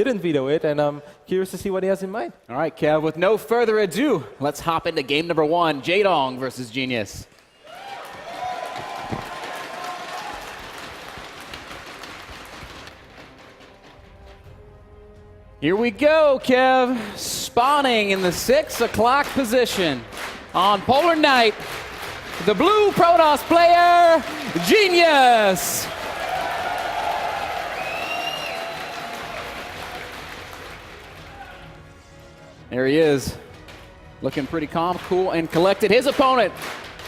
didn't veto it, and I'm curious to see what he has in mind. All right, Kev, with no further ado, let's hop into game number 1, Jaedong versus Genius. Here we go, Kev. Spawning in the 6 o'clock position on Polar Night, the blue Protoss player, Genius. There he is, looking pretty calm, cool, and collected. His opponent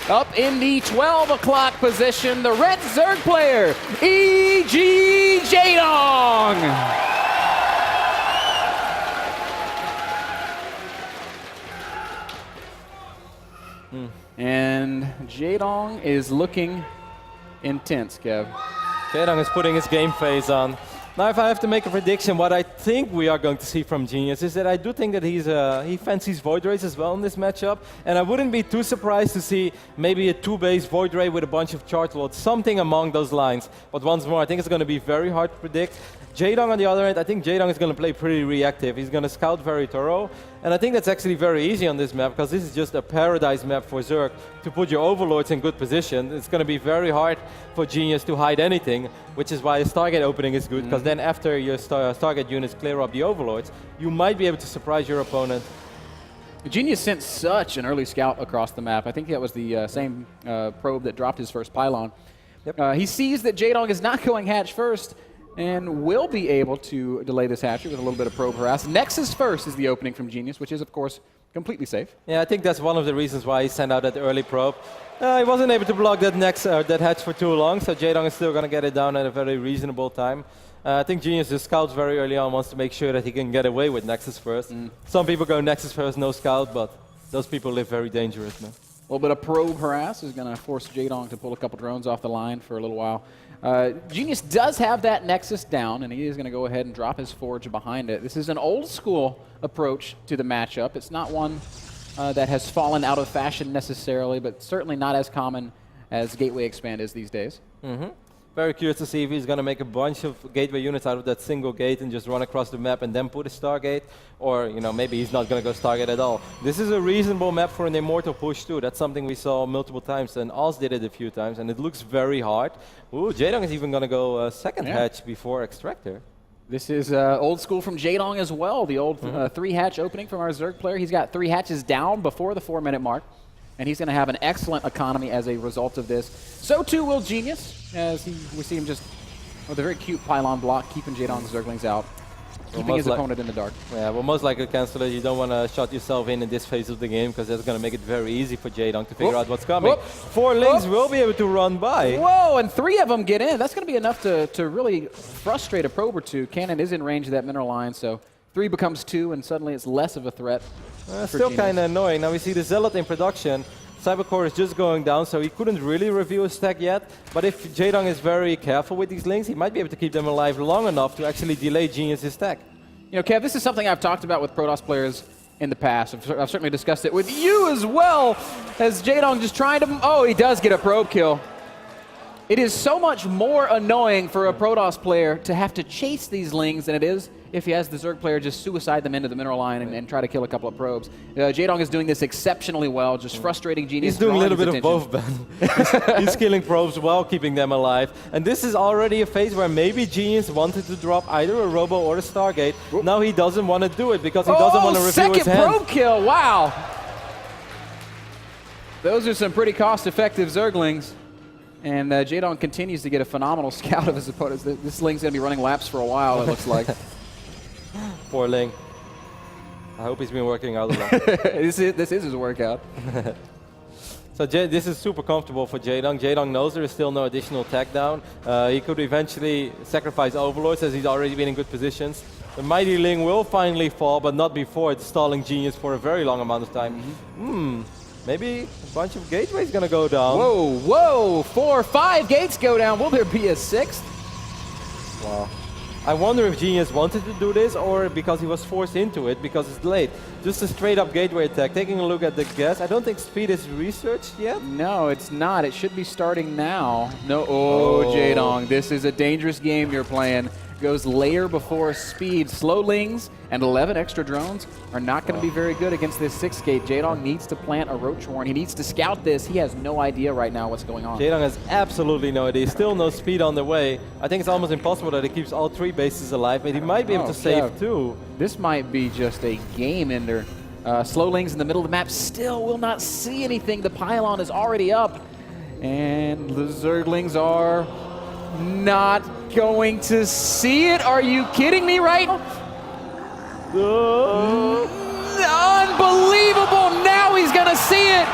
up in the 12 o'clock position, the red Zerg player, E.G. Jaedong. And Jaedong is looking intense, Kev. Jaedong is putting his game face on. Now, if I have to make a prediction, what I think we are going to see from Genius is that I do think that he fancies Void Rays as well in this matchup, and I wouldn't be too surprised to see maybe a 2-base Void Ray with a bunch of Charge Lords, something among those lines. But once more, I think it's going to be very hard to predict. Jaedong on the other end, I think Jaedong is going to play pretty reactive. He's going to scout very thorough, and I think that's actually very easy on this map because this is just a paradise map for Zerg to put your Overlords in good position. It's going to be very hard for Genius to hide anything, which is why a Stargate opening is good, because then after your Stargate units clear up the Overlords, you might be able to surprise your opponent. Genius sent such an early scout across the map. I think that was the same probe that dropped his first pylon. Yep. He sees that Jaedong is not going hatch first, and will be able to delay this hatchery with a little bit of probe harass. Nexus first is the opening from Genius, which is, of course, completely safe. Yeah, I think that's one of the reasons why he sent out that early probe. He wasn't able to block that that hatch for too long, so Jaedong is still going to get it down at a very reasonable time. I think Genius just scouts very early on, wants to make sure that he can get away with Nexus first. Some people go Nexus first, no scout, but those people live very dangerous, man. A little bit of probe harass is going to force Jaedong to pull a couple drones off the line for a little while. Genius does have that Nexus down, and he is going to go ahead and drop his Forge behind it. This is an old school approach to the matchup. It's not one that has fallen out of fashion necessarily, but certainly not as common as Gateway Expand is these days. Very curious to see if he's going to make a bunch of Gateway units out of that single gate and just run across the map and then put a Stargate, or maybe he's not going to go Stargate at all. This is a reasonable map for an Immortal push too. That's something we saw multiple times, and Oz did it a few times, and it looks very hard. Ooh, Jaedong is even going to go second hatch before Extractor. This is old school from Jaedong as well, the old 3-hatch opening from our Zerg player. He's got 3 hatches down before the 4-minute mark, and he's going to have an excellent economy as a result of this. So too will Genius, as we see him just with a very cute pylon block, keeping Jaedong's Zerglings out, keeping his opponent in the dark. Yeah, well, most likely cancel it. You don't want to shot yourself in this phase of the game, because that's going to make it very easy for Jaedong to figure out what's coming. 4 links will be able to run by. Whoa, and 3 of them get in. That's going to be enough to really frustrate a probe or two. Cannon is in range of that mineral line, so 3 becomes 2, and suddenly it's less of a threat. Still kind of annoying. Now we see the Zealot in production. Cybercore is just going down, so he couldn't really review his stack yet. But if Jaedong is very careful with these links, he might be able to keep them alive long enough to actually delay Genius's stack. Kev, this is something I've talked about with Protoss players in the past. I've certainly discussed it with you as well, as Jaedong just trying to... Oh, he does get a probe kill. It is so much more annoying for a Protoss player to have to chase these lings than it is if he has the Zerg player just suicide them into the mineral line and try to kill a couple of probes. Jaedong is doing this exceptionally well, just frustrating Genius. He's doing a little bit of both, Ben. He's killing probes while keeping them alive. And this is already a phase where maybe Genius wanted to drop either a Robo or a Stargate. Now he doesn't want to do it because he doesn't want to review his hand. Second probe kill, wow! Those are some pretty cost-effective Zerglings. And Jaedong continues to get a phenomenal scout of his opponents. This Ling's going to be running laps for a while, it looks like. Poor Ling. I hope he's been working out a lot. This is his workout. So this is super comfortable for Jaedong. Jaedong knows there is still no additional tech down. He could eventually sacrifice Overlords as he's already been in good positions. The Mighty Ling will finally fall, but not before it's stalling Genius for a very long amount of time. Maybe a bunch of gateways gonna go down. Whoa, whoa, 4 or 5 gates go down. Will there be a 6th? Wow. I wonder if Genius wanted to do this or because he was forced into it because it's late. Just a straight up gateway attack. Taking a look at the guess, I don't think speed is researched yet. No, it's not. It should be starting now. No, Jaedong, this is a dangerous game you're playing. goes layer before speed. Slow Lings and 11 extra drones are not going to be very good against this 6 gate. Jaedong needs to plant a Roach Warren. He needs to scout this. He has no idea right now what's going on. Jaedong has absolutely no idea. Still no speed on the way. I think it's almost impossible that he keeps all 3 bases alive, but he might be able to save 2. This might be just a game ender. Slow Lings in the middle of the map still will not see anything. The pylon is already up. And the Zerglings are not going to see it. Are you kidding me right now? Unbelievable. Now he's going to see it.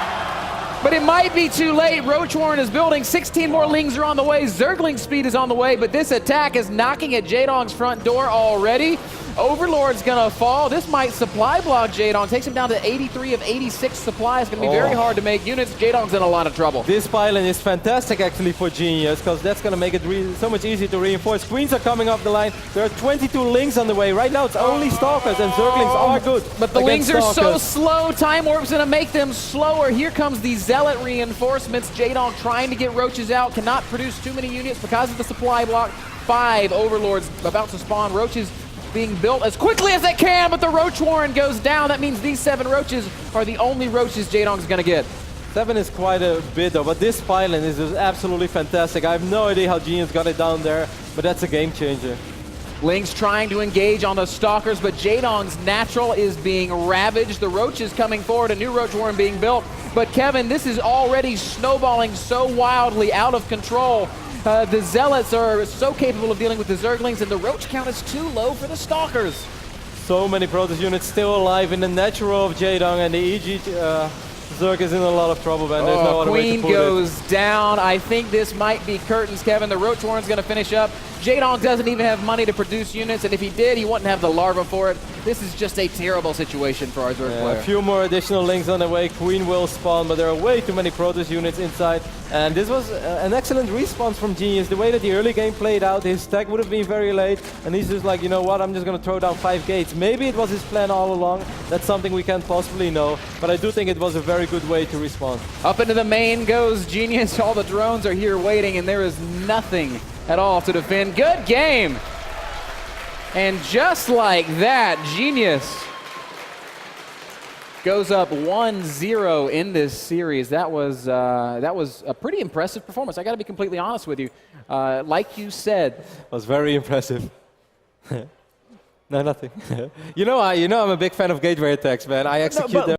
But it might be too late. Roach Warren is building. 16 more Lings are on the way. Zergling speed is on the way. But this attack is knocking at Jaedong's front door already. Overlord's going to fall. This might supply block Jaedong. Takes him down to 83 of 86 supply. It's going to be very hard to make units. Jaedong's in a lot of trouble. This pylon is fantastic actually for Genius, because that's going to make it so much easier to reinforce. Queens are coming up the line. There are 22 Lings on the way. Right now it's only Stalkers, and Zerglings are good. But the Lings are so slow. Time Warp's going to make them slower. Here comes the Zealot reinforcements. Jaedong trying to get Roaches out. Cannot produce too many units because of the supply block. 5 Overlords about to spawn. Roaches being built as quickly as they can, but the Roach Warren goes down. That means these 7 Roaches are the only Roaches Jaedong's going to get. 7 is quite a bit though, but this pylon is just absolutely fantastic. I have no idea how Genius got it down there, but that's a game changer. Lings trying to engage on the Stalkers, but Jaedong's natural is being ravaged. The Roaches coming forward, a new Roach Warren being built. But Kevin, this is already snowballing so wildly out of control. The Zealots are so capable of dealing with the Zerglings, and the Roach count is too low for the Stalkers. So many Protoss units still alive in the natural of Jaedong, and the EG Zerg is in a lot of trouble, man. There's no other way to Queen put goes down. I think this might be curtains, Kevin. The Roach Warren's going to finish up. Jaedong doesn't even have money to produce units, and if he did, he wouldn't have the larva for it. This is just a terrible situation for our Zerg player. A few more additional Lings on the way. Queen will spawn, but there are way too many Protoss units inside. And this was an excellent response from Genius. The way that the early game played out, his stack would have been very late, and he's just like, you know what, I'm just going to throw down 5 gates. Maybe it was his plan all along. That's something we can't possibly know, but I do think it was a very good way to respond. Up into the main goes Genius. All the drones are here waiting, and there is nothing at all to defend. Good game. And just like that, Genius goes up 1-0 in this series. That was a pretty impressive performance. I got to be completely honest with you. Like you said, it was very impressive. No, nothing. you know I'm a big fan of gateway attacks, man. I execute them.